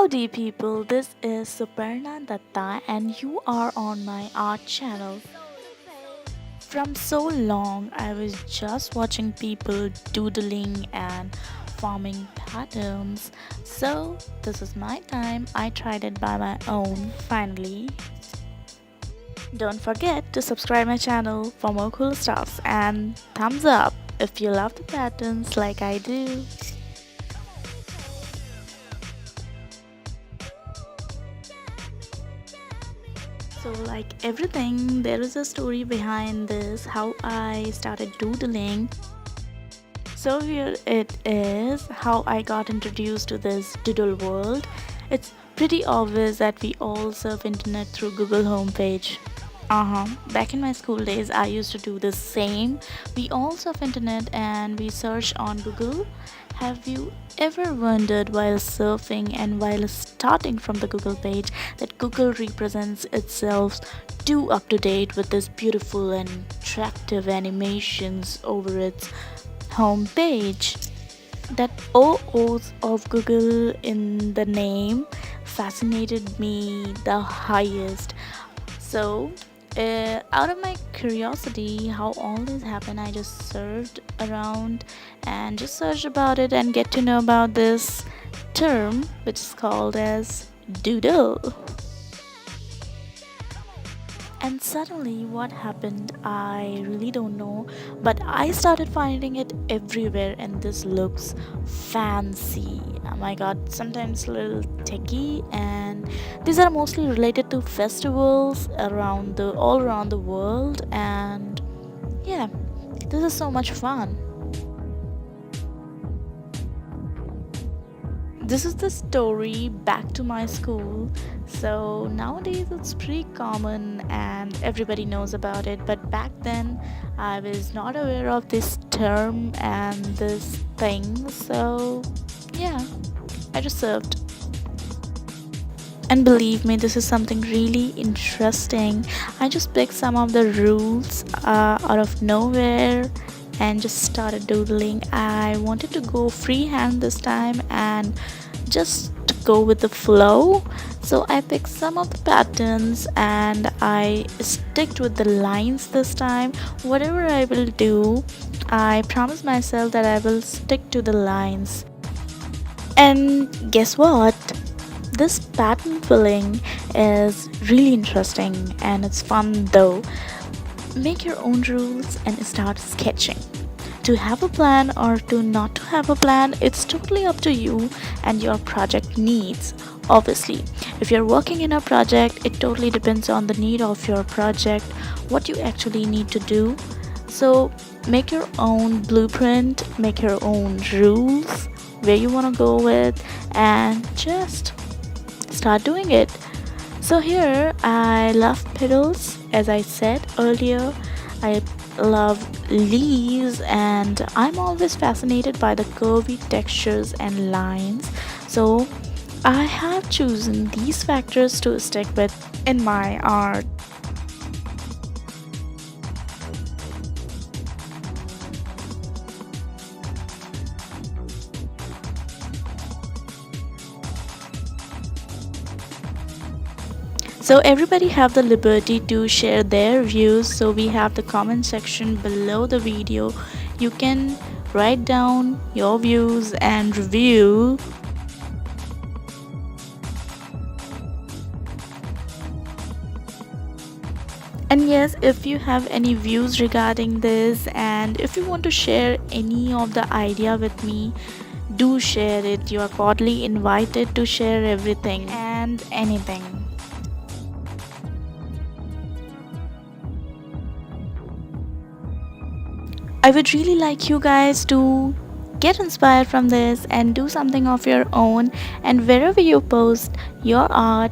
Howdy people, this is Suparna Dutta and you are on my art channel. From so long, I was just watching people doodling and forming patterns. So, this is my time. I tried it by my own finally. Don't forget to subscribe my channel for more cool stuffs and thumbs up if you love the patterns like I do. So, like everything, there is a story behind this, how I started doodling. So, here it is how I got introduced to this doodle world. It's pretty obvious that we all surf internet through Google homepage. Back in my school days, I used to do the same. We all surf internet and we search on Google. Have you ever wondered while surfing and while starting from the Google page that Google represents itself too up to date with this beautiful and attractive animations over its home page? That OOs of Google in the name fascinated me the highest. So, out of my curiosity how all this happened, I just surfed around and just searched about it and get to know about this term which is called as doodle. And suddenly, what happened? I really don't know, but I started finding it everywhere, and this looks fancy. Oh my god, sometimes a little techy, and these are mostly related to festivals around the all around the world, and yeah, this is so much fun. This is the story back to my school. So nowadays it's pretty common and everybody knows about it, but back then I was not aware of this term and this thing. So yeah, I just served. And believe me, this is something really interesting. I just picked some of the rules out of nowhere and just started doodling. I wanted to go freehand this time and just go with the flow. So I picked some of the patterns and I sticked with the lines this time. Whatever I will do, I promise myself that I will stick to the lines. And guess what? This pattern filling is really interesting and it's fun though. Make your own rules and start sketching. To have a plan or to not to have a plan, it's totally up to you and your project needs. Obviously, if you're working in a project, it totally depends on the need of your project, what you actually need to do. So make your own blueprint, make your own rules, where you want to go with, and just start doing it. So here I love petals, as I said earlier. I love leaves and I'm always fascinated by the curvy textures and lines. So I have chosen these factors to stick with in my art. So everybody have the liberty to share their views. So we have the comment section below the video. You can write down your views and review. And yes, if you have any views regarding this and if you want to share any of the idea with me, do share it. You are cordially invited to share everything and anything. I would really like you guys to get inspired from this and do something of your own. And wherever you post your art,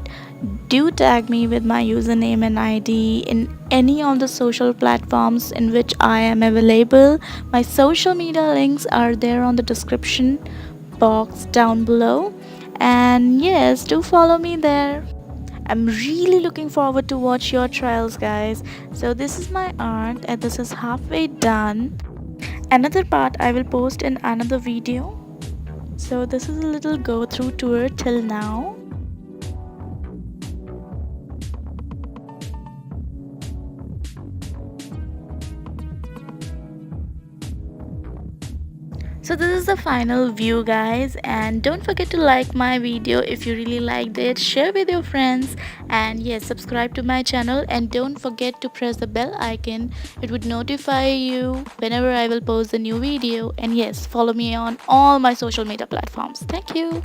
do tag me with my username and ID in any of the social platforms in which I am available. My social media links are there on the description box down below. And yes, do follow me there. I'm really looking forward to watch your trials, guys. So this is my art and this is halfway done. Another part I will post in another video. So this is a little go through tour till now. So this is the final view, guys, and don't forget to like my video if you really liked it, share with your friends, and yes, subscribe to my channel, and don't forget to press the bell icon. It would notify you whenever I will post a new video. And yes, follow me on all my social media platforms. Thank you.